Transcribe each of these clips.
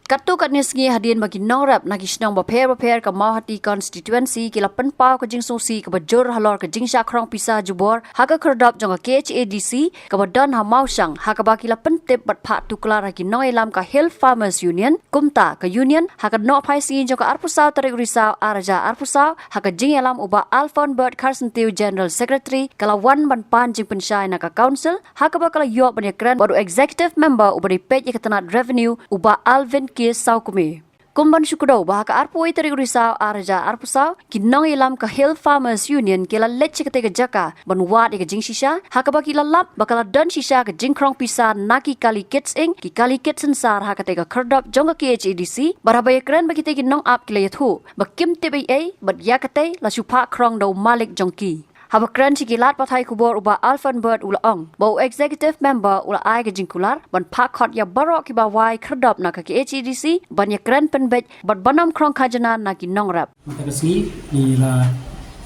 Katu kat ni sengi hadian bagi nongrap nagi senang berper ke mau hati constituency kila penpau ke jing sosi ke bajur halor ke jing syakrong pisa jubor haka kerdap jong ke KHADC ke badan ha mau sang haka baki la pentip bat pak tuklar haki nong elam ke Hill Farmers Union kumta ke union haka no pai si jong ke arpusau tarik risau araja arpusau haka jing elam uba Alphon Bird Carson Tiu General Secretary kala wan ban pan jing pensyai na ke council haka bakala yok banyak keren baru executive member uba di page ketenat revenue uba Alvin Kes Saukumi. Kumban syukudau bahaka arpoi tarik risau araja arpusau kinong ilam ke Hill Farmers Union kila lech ketika jaka banwat ke jing shisha haka baki lalap bakala dan shisha ke jingkrong pisa naki kali kids ing ki kali kids sensar haka tega kerdap jong ke KHADC barabaya keren bagi tegi nong ap kila yathu bakim TBA bat yakate la supa krong dau malik jongki. Haba keren sikilat pathai kubor uba Alphon Bird ulaong. Bau executive member ula ai ke jingkular ban pak khot ya barok ki bawai kerdap na ke KHADC ban ya keren penbej bat banam krong khajana na ki nongrap. Makasih ni la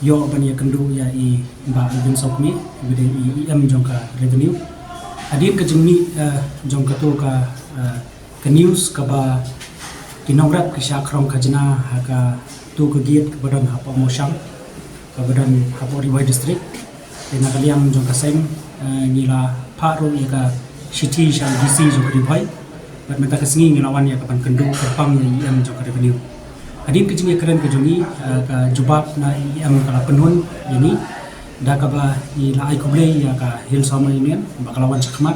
yo ban ya kendu ya i ba Alvin Saukumi bide i EM jongka revenue. Adin ke jingni jongka to ka news ka ba ki nongrap ki sya krong khajana ha ka tu ke giat ke badan ha pa mosang Kabadan Hapori Wai District dengan kalian jong kaseng nila paru ika city shall DC jong keribai bat meta kesengi ngelawan ya kapan kendu terpang yang jong revenue adin kejing keren kejongi ka jubab na yang kala penun ini da kaba ila ai kuble ya ka Hill Farmers Union bakalawan sakmat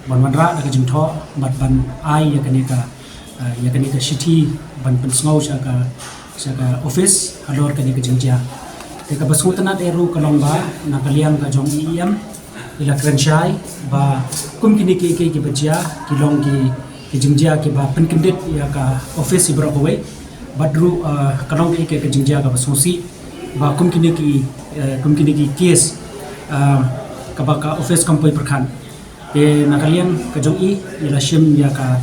ban mandra da kejing tho bat ban ai ya kanika city ban pensngau saka office alor kanika jingja Teka basutana eru kalongba na kaliang ka jong EM ila krenchai ba kum kini ke bajia kilong ki jingjia ki ba penkendit ya ka office ibrokowe badru kalong ke jingjia ka basusi ba kum kini ki case ka ba ka office kampoi perkhan na kaliang ka jong ila shim ya ka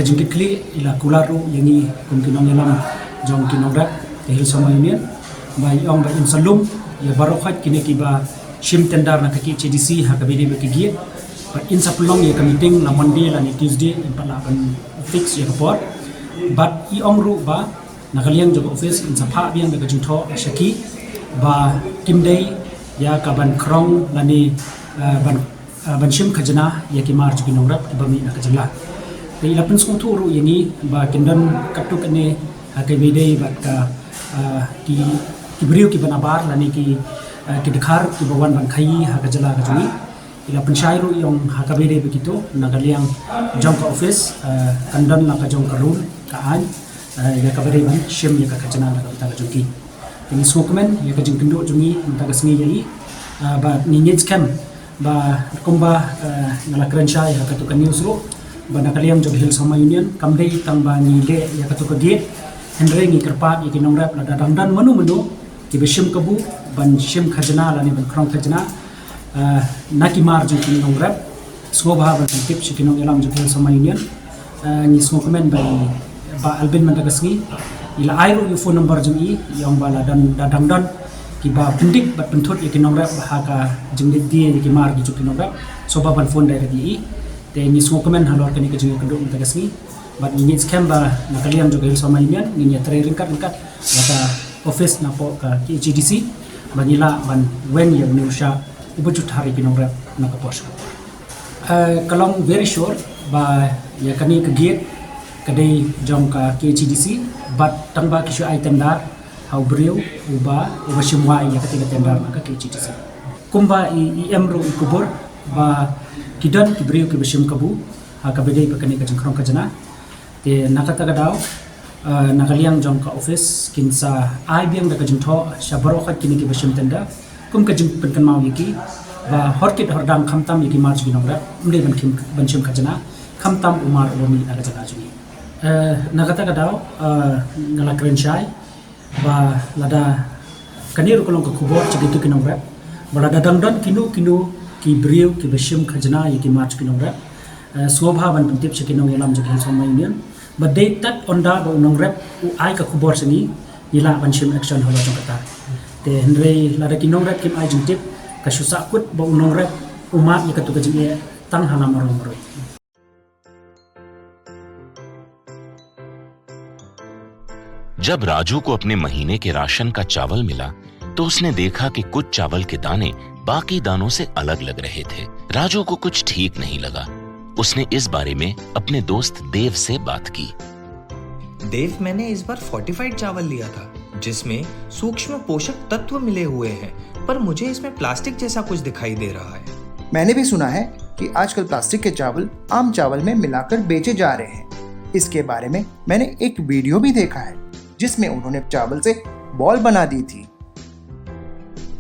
jingkit kli ila kularu yangi kum kinong yalam jong kinongrak ke Hill Farmers Union Bayi ong bayi salum ya barokhat kini kiba shim tendar na kaki CDC ha kabidi be kigi but in sapulong ya meeting la Monday la ni Tuesday in pala ban fix ya report but I ong ru ba na kaliang job office in sapa biang be kajutho shaki ba kimdei ya kaban krong la ni ban shim khajana ya ki mar juki nongrat ba mi na kajala te ilapen sungtu ru yani ba kindan kaptu kane ha kabidi ba ka Kibriu ki banabar lani ki dikhar ki bawan ban khai ha kajala kajuni ila pensyairu yang ha kabede begitu nagaliang jong ka office kandan la ka jong ka rule ka an ya kabede ban shim ya ka kajana la ka kajunki ini sokmen ya ka jing kendo jungi menta ka sngi yai ba ni needs cam ba kumba ngala krenchai ha ka to ka news ro ba nagaliang jong Hill Farmers Union kamdei tamba ni le ya ka to ka gate hendrengi kerpat ya ki nongrap la dadang dan menu ki beshim kabu ban shim khajana la ni ban krong khajana naki mar jong ki nongrap swabha ban tip shi ki nong elam jong Hill Farmers Union ni smokemen ba Albin Mandagasngi ila airu yu phone number jong yang bala dan dadang dan ki ba pendik bat penthut ya ki nongrap ha ka jong di ki mar ki jong ki nongrap soba ban phone direct te ni smokemen halor ka ni ka jong kendo Mandagasngi but ini scam ba nakaliam juga Hill Farmers Union ini tray ringkat kata office na po ka KHADC banila ban when yang nusha ubujut hari kinongrap na kapos kalong very sure ba ya kani ka gate kadai jong ka KHADC but tangba kisyo item dar how brew uba shimwa ya katiga tendar ka KHADC kumba EM ro ikubur ba kidan kibrew ki bashim kabu ha kabedai ba kani ka jengkrong ka jana te nakata daw nakaliang jong ka office kinsa ai biang da ka jingtho shabaro khat kini ki bashim tenda kum ka jing pen kan mau yiki ba horkit hordam khamtam yiki marj ginongra umde ban shim khajana khamtam umar omi ala jaga juni nakata daw ngala krenchai ba lada kanir kolong ka kubor chigitu kinongra ba lada dangdan kinu ki brew ki bashim khajana yiki marj kinongra swabha ban pentip chikinong yalam jog Hill Farmers Union but they tat onda ba unong rep u ai ka kubor sini ila ban shim action hola jong kata te hendrei la da kinong rep kim ai jing tip ka susa kut ba unong rep umat ya ka tu ka jing tang hala marong maroi जब राजू को अपने महीने के राशन का चावल मिला तो उसने देखा कि कुछ चावल के दाने बाकी दानों से अलग लग रहे थे। राजू को कुछ ठीक नहीं लगा। उसने इस बारे में अपने दोस्त देव से बात की। देव, मैंने इस बार फोर्टिफाइड चावल लिया था जिसमें सूक्ष्म पोषक तत्व मिले हुए हैं, पर मुझे इसमें प्लास्टिक जैसा कुछ दिखाई दे रहा है। मैंने भी सुना है कि आजकल प्लास्टिक के चावल आम चावल में मिलाकर बेचे जा रहे हैं। इसके बारे में मैंने एक वीडियो भी देखा है जिसमें उन्होंने चावल से बॉल बना दी थी।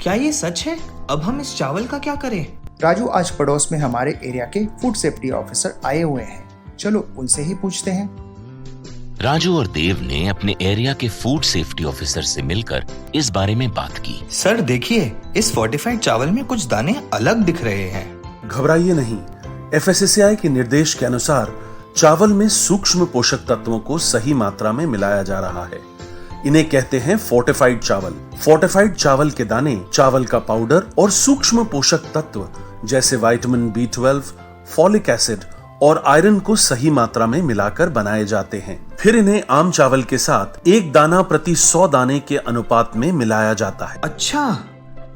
क्या ये सच है? अब हम इस चावल का क्या करें? राजू, आज पड़ोस में हमारे एरिया के फूड सेफ्टी ऑफिसर आए हुए हैं, चलो उनसे ही पूछते हैं। राजू और देव ने अपने एरिया के फूड सेफ्टी ऑफिसर से मिलकर इस बारे में बात की। सर देखिए, इस फोर्टिफाइड चावल में कुछ दाने अलग दिख रहे हैं। घबराइए नहीं, FSSAI के निर्देश के अनुसार चावल में सूक्ष्म पोषक तत्वों को सही मात्रा में मिलाया जा रहा है। इन्हें कहते हैं फोर्टिफाइड चावल। फोर्टिफाइड चावल के दाने चावल का पाउडर और सूक्ष्म पोषक तत्व जैसे विटामिन B12, फॉलिक एसिड और आयरन को सही मात्रा में मिलाकर बनाए जाते हैं। फिर इन्हें आम चावल के साथ 1 दाना प्रति 100 दाने के अनुपात में मिलाया जाता है। अच्छा,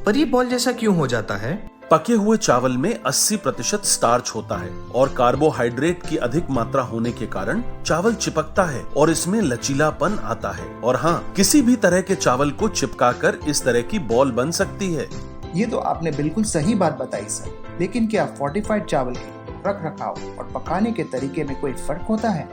पर ये बॉल जैसा क्यों हो जाता है? पके हुए चावल में 80% स्टार्च होता है और कार्बोहाइड्रेट की अधिक मात्रा होने के कारण चावल चिपकता है और इसमें लचीलापन आता है। और हाँ, किसी भी तरह के चावल को चिपकाकर इस तरह की बॉल बन सकती है। ये तो आपने बिल्कुल सही बात बताई सर, लेकिन क्या फोर्टिफाइड चावल के रख रखाव और पकाने के तरीके में कोई फर्क होता है?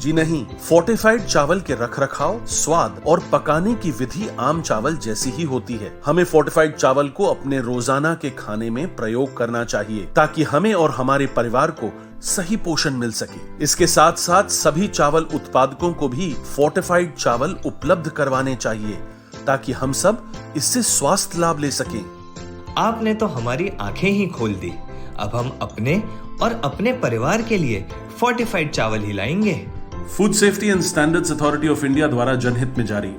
जी नहीं, फोर्टिफाइड चावल के रख रखाव, स्वाद और पकाने की विधि आम चावल जैसी ही होती है। हमें फोर्टिफाइड चावल को अपने रोजाना के खाने में प्रयोग करना चाहिए ताकि हमें और हमारे परिवार को सही पोषण मिल सके। इसके साथ साथ सभी चावल उत्पादकों को भी फोर्टिफाइड चावल उपलब्ध करवाने चाहिए ताकि हम सब इससे स्वास्थ्य लाभ ले सकें। आपने तो हमारी आंखें ही खोल दी। अब हम अपने और अपने परिवार के लिए फोर्टिफाइड चावल ही लाएंगे। Food safety and standards authority of India द्वारा जनहित में जारी।